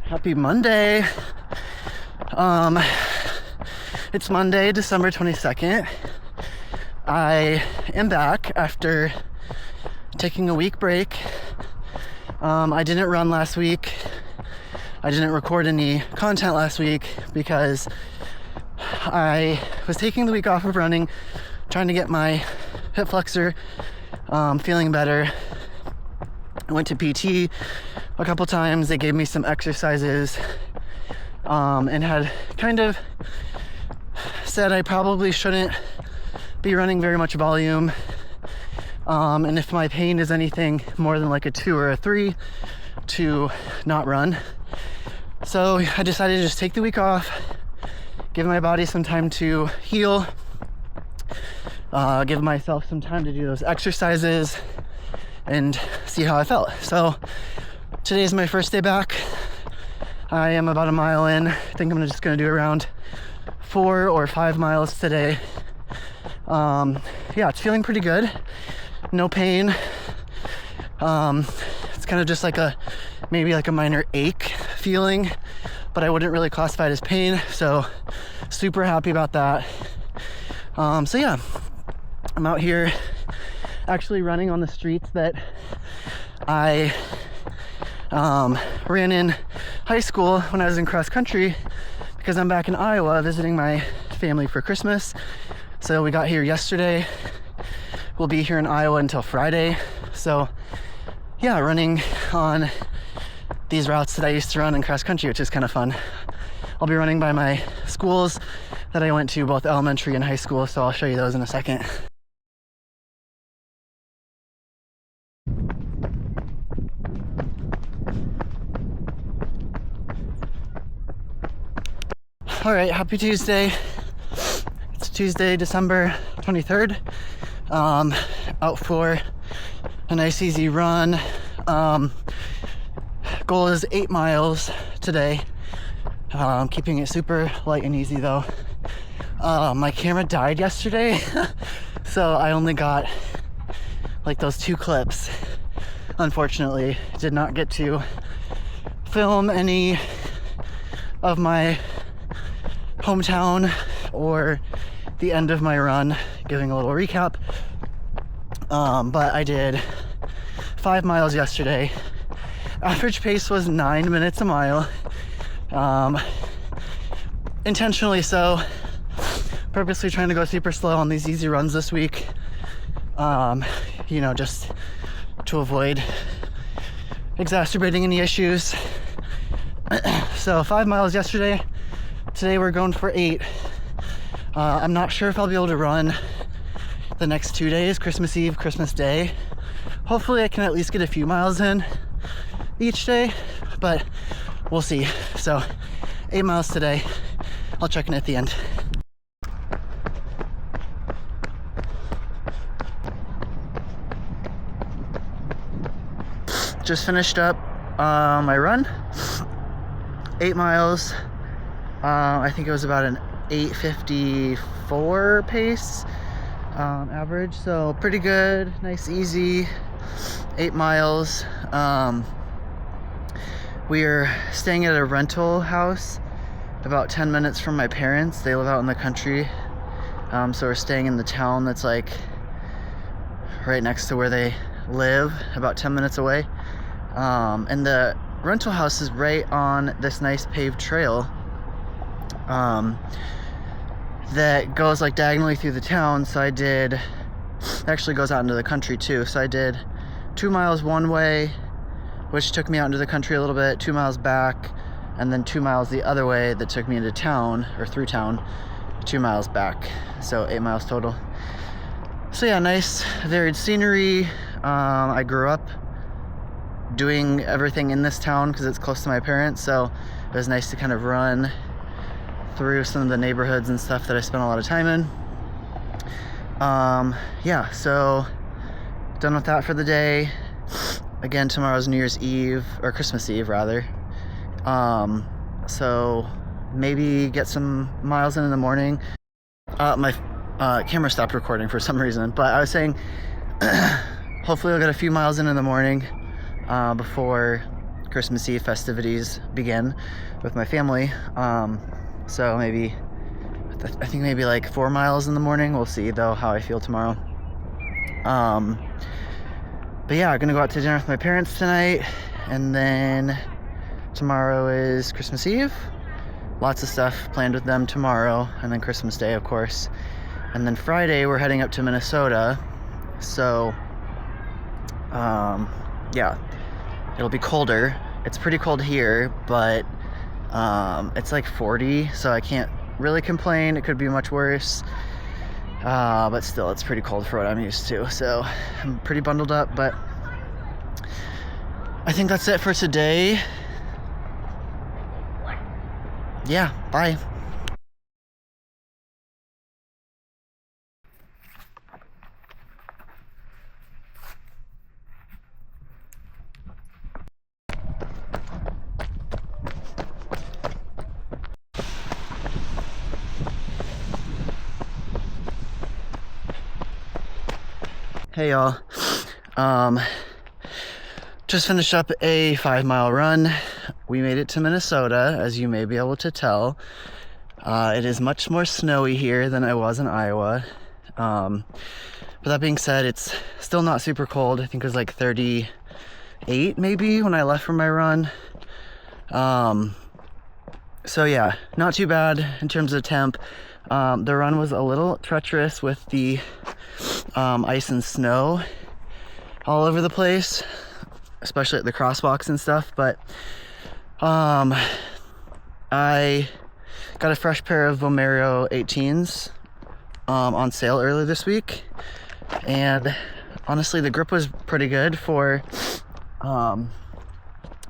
Happy Monday. It's Monday, December 22nd. I am back after taking a week break. I didn't run last week. I didn't record any content last week because I was taking the week off of running, trying to get my hip flexor feeling better. I went to PT a couple times. They gave me some exercises and had kind of said I probably shouldn't be running very much volume, and if my pain is anything more than like a 2 or a 3, to not run. So I decided to just take the week off, give my body some time to heal, give myself some time to do those exercises and see how I felt. So today is my first day back. I am about a mile in. I think I'm just gonna do around 4 or 5 miles today. Yeah, it's feeling pretty good. No pain. It's kind of just like maybe like a minor ache feeling, but I wouldn't really classify it as pain. So super happy about that. So yeah, I'm out here actually running on the streets that I ran in high school when I was in cross country, because I'm back in Iowa visiting my family for Christmas. So we got here yesterday. We'll be here in Iowa until Friday. So yeah, running on these routes that I used to run in cross country, which is kind of fun. I'll be running by my schools that I went to, both elementary and high school, so I'll show you those in a second. All right, happy Tuesday. It's Tuesday, December 23rd. Out for a nice easy run. Goal is 8 miles today. I'm keeping it super light and easy though. My camera died yesterday, so I only got like those 2 clips. Unfortunately, did not get to film any of my hometown or the end of my run, giving a little recap. But I did 5 miles yesterday. Average pace was 9 minutes a mile. Intentionally so. Purposely trying to go super slow on these easy runs this week. You know, just to avoid exacerbating any issues. So 5 miles yesterday. Today we're going for 8. I'm not sure if I'll be able to run the next 2 days, Christmas Eve, Christmas Day. Hopefully I can at least get a few miles in each day, but we'll see. So 8 miles today. I'll check in at the end. Just finished up my run. 8 miles. I think it was about an 8:54 pace average, so pretty good, nice, easy. 8 miles. We're staying at a rental house about 10 minutes from my parents. They live out in the country, so we're staying in the town that's like right next to where they live, about 10 minutes away. And the rental house is right on this nice paved trail that goes like diagonally through the town. So actually goes out into the country too. So I did 2 miles one way, which took me out into the country a little bit, 2 miles back, and then 2 miles the other way that took me into town, or through town, 2 miles back. So 8 miles total. So yeah, nice varied scenery. I grew up doing everything in this town because it's close to my parents, so it was nice to kind of run through some of the neighborhoods and stuff that I spent a lot of time in. Yeah, so done with that for the day. Again, tomorrow's New Year's Eve, or Christmas Eve rather. So maybe get some miles in the morning. My camera stopped recording for some reason, but I was saying hopefully I'll get a few miles in the morning before Christmas Eve festivities begin with my family. So maybe, I think maybe like 4 miles in the morning. We'll see though how I feel tomorrow. But yeah, I'm gonna go out to dinner with my parents tonight, and then tomorrow is Christmas Eve. Lots of stuff planned with them tomorrow, and then Christmas Day, of course. And then Friday, we're heading up to Minnesota. So, yeah, it'll be colder. It's pretty cold here, but it's like 40, so I can't really complain. It could be much worse. But still, it's pretty cold for what I'm used to. So I'm pretty bundled up, but I think that's it for today. Yeah, bye. Hey y'all, just finished up a 5-mile run. We made it to Minnesota, as you may be able to tell. It is much more snowy here than I was in Iowa. But that being said, it's still not super cold. I think it was like 38 maybe when I left for my run. So yeah, not too bad in terms of temp. The run was a little treacherous with the ice and snow all over the place, especially at the crosswalks and stuff, but I got a fresh pair of Vomero 18s on sale earlier this week, and honestly the grip was pretty good for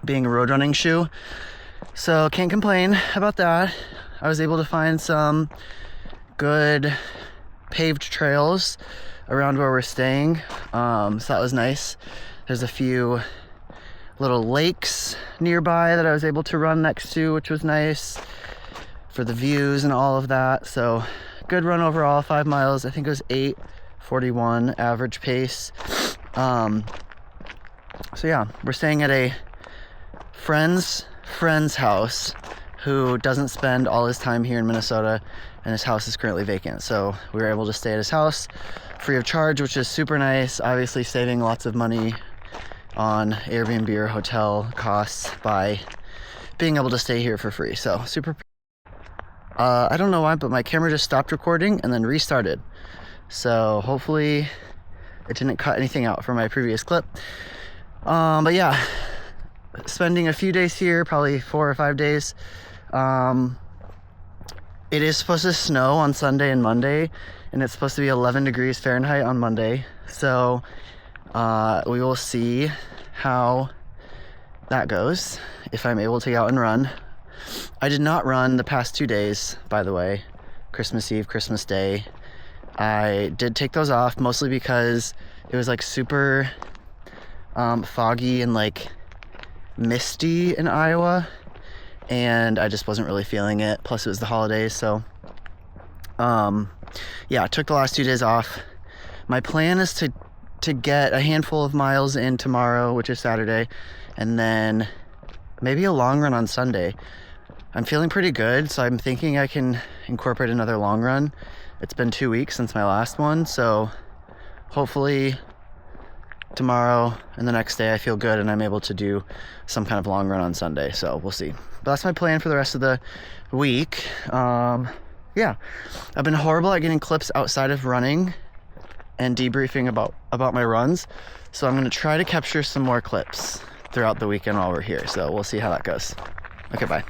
being a road running shoe, so can't complain about that. I was able to find some good paved trails around where we're staying, so that was nice. There's a few little lakes nearby that I was able to run next to, which was nice for the views and all of that. So good run overall, 5 miles. I think it was 8:41 average pace. So yeah, we're staying at a friend's house who doesn't spend all his time here in Minnesota, and his house is currently vacant. So we were able to stay at his house free of charge, which is super nice. Obviously saving lots of money on Airbnb or hotel costs by being able to stay here for free. So super. I don't know why, but my camera just stopped recording and then restarted. So hopefully it didn't cut anything out from my previous clip. But yeah, spending a few days here, probably 4 or 5 days. It is supposed to snow on Sunday and Monday, and it's supposed to be 11 degrees Fahrenheit on Monday. So we will see how that goes, if I'm able to get out and run. I did not run the past 2 days, by the way, Christmas Eve, Christmas Day. I did take those off, mostly because it was like super foggy and like misty in Iowa, and I just wasn't really feeling it. Plus it was the holidays, so yeah, I took the last 2 days off. My plan is to get a handful of miles in tomorrow, which is Saturday, and then maybe a long run on Sunday. I'm feeling pretty good, so I'm thinking I can incorporate another long run. It's been 2 weeks since my last one, so hopefully tomorrow and the next day I feel good and I'm able to do some kind of long run on Sunday. So we'll see. But that's my plan for the rest of the week. Yeah, I've been horrible at getting clips outside of running and debriefing about my runs, so I'm going to try to capture some more clips throughout the weekend while we're here. So we'll see how that goes. Okay, bye.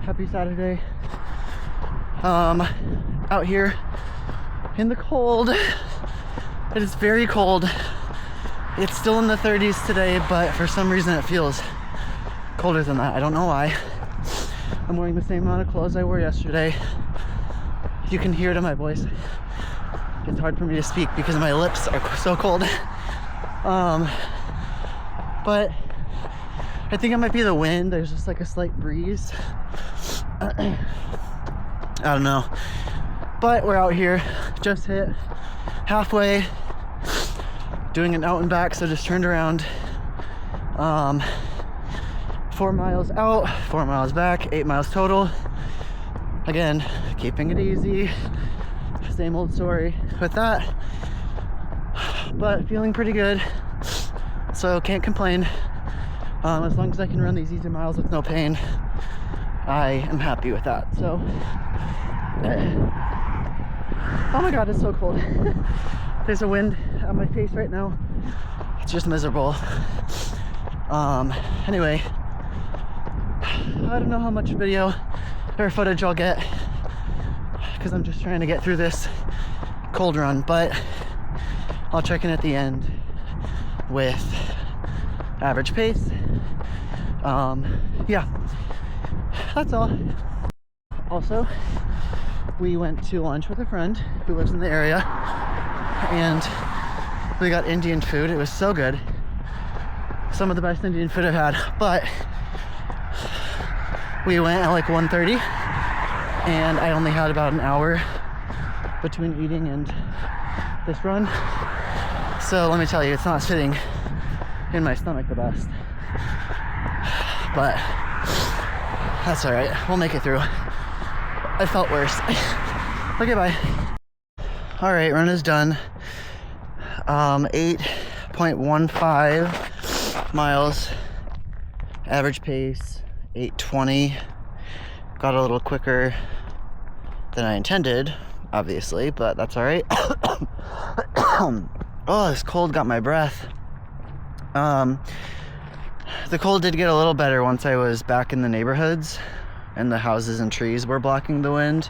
Happy Saturday. Out here in the cold. It is very cold. It's still in the 30s today, but for some reason it feels colder than that. I don't know why. I'm wearing the same amount of clothes I wore yesterday. You can hear it in my voice. it's hard for me to speak because my lips are so cold. But I think it might be the wind. There's just like a slight breeze. I don't know. But we're out here, just hit halfway, doing an out and back, so just turned around. 4 miles out, 4 miles back, 8 miles total. Again, keeping it easy. Same old story with that. But feeling pretty good, so can't complain. As long as I can run these easy miles with no pain, I am happy with that. So, oh my god, it's so cold. There's a wind on my face right now. It's just miserable. Anyway, I don't know how much video or footage I'll get because I'm just trying to get through this cold run, but I'll check in at the end with average pace. Yeah, that's all. Also, we went to lunch with a friend who lives in the area, and we got Indian food. It was so good. Some of the best Indian food I've had. But we went at like 1:30, and I only had about an hour between eating and this run. So let me tell you, it's not sitting in my stomach the best. But that's all right. We'll make it through. I felt worse. Okay, bye. All right, run is done. 8.15 miles. Average pace 8:20. Got a little quicker than I intended, obviously, but that's all right. Oh, this cold got my breath. The cold did get a little better once I was back in the neighborhoods and the houses and trees were blocking the wind.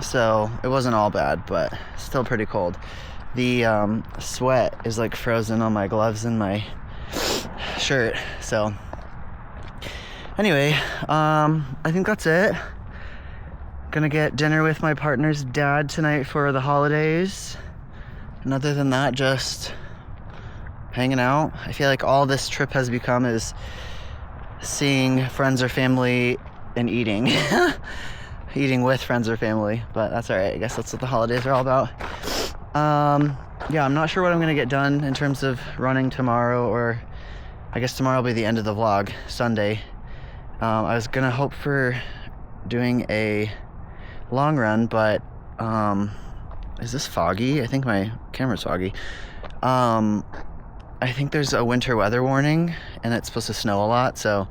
So it wasn't all bad, but still pretty cold. The sweat is like frozen on my gloves and my shirt. So anyway, I think that's it. Gonna get dinner with my partner's dad tonight for the holidays. And other than that, just hanging out. I feel like all this trip has become is seeing friends or family and eating. Eating with friends or family, but that's all right. I guess that's what the holidays are all about. Yeah, I'm not sure what I'm gonna get done in terms of running tomorrow, or I guess tomorrow will be the end of the vlog, Sunday. I was gonna hope for doing a long run, but is this foggy? I think my camera's foggy. I think there's a winter weather warning and it's supposed to snow a lot, so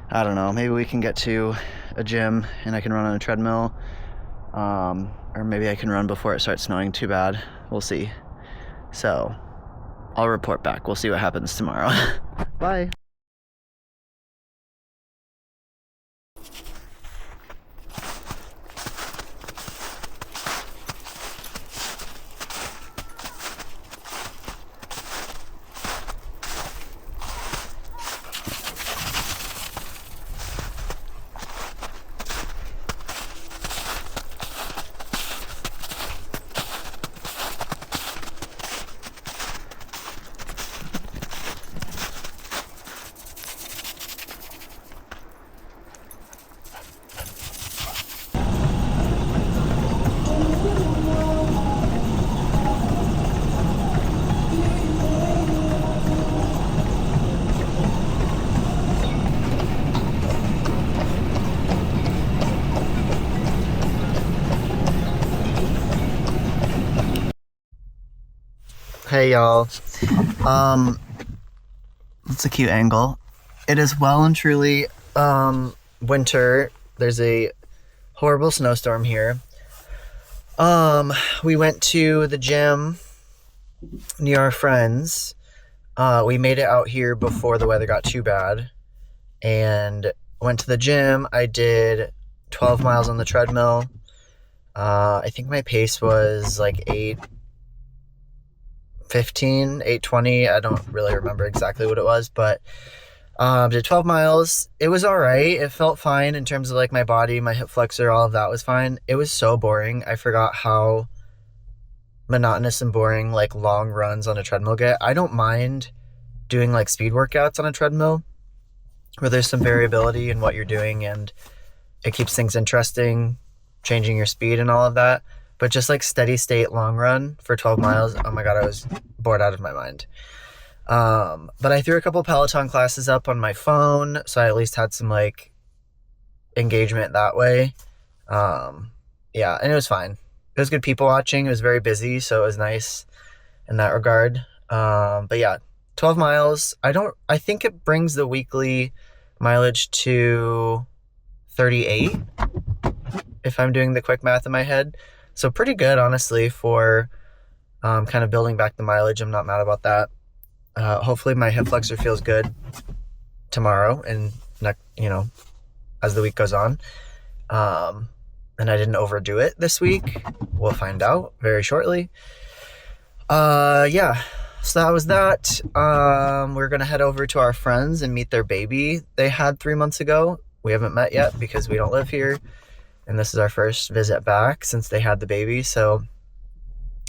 I don't know, maybe we can get to a gym and I can run on a treadmill, or maybe I can run before it starts snowing too bad. We'll see. So I'll report back. We'll see what happens tomorrow. Bye. Hey y'all, that's a cute angle. It is well and truly winter. There's a horrible snowstorm here. We went to the gym near our friends. We made it out here before the weather got too bad and went to the gym. I did 12 miles on the treadmill. I think my pace was like 8:15, 8:20. I don't really remember exactly what it was, but Did 12 miles. It was all right. It felt fine in terms of like my body, my hip flexor, all of that was fine. It was so boring. I forgot how monotonous and boring like long runs on a treadmill get. I don't mind doing like speed workouts on a treadmill where there's some variability in what you're doing and it keeps things interesting, changing your speed and all of that. But just like steady state long run for 12 miles, oh my God, I was bored out of my mind. But I threw a couple Peloton classes up on my phone, so I at least had some like engagement that way. Yeah, and it was fine. It was good people watching. It was very busy, so it was nice in that regard. But yeah, 12 miles. I think it brings the weekly mileage to 38 if I'm doing the quick math in my head. So pretty good, honestly, for kind of building back the mileage. I'm not mad about that. Hopefully my hip flexor feels good tomorrow and as the week goes on. And I didn't overdo it this week. We'll find out very shortly. Yeah, so that was that. We're gonna head over to our friends and meet their baby they had 3 months ago. We haven't met yet because we don't live here, and this is our first visit back since they had the baby, so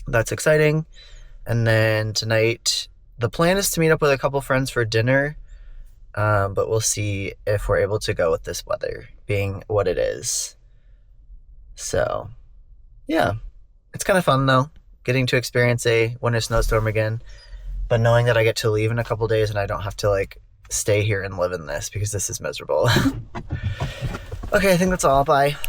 that's exciting. And then tonight the plan is to meet up with a couple friends for dinner, but we'll see if we're able to go with this weather being what it is. So yeah, it's kind of fun though, getting to experience a winter snowstorm again, but knowing that I get to leave in a couple days and I don't have to like stay here and live in this because this is miserable. Okay, I think that's all. Bye.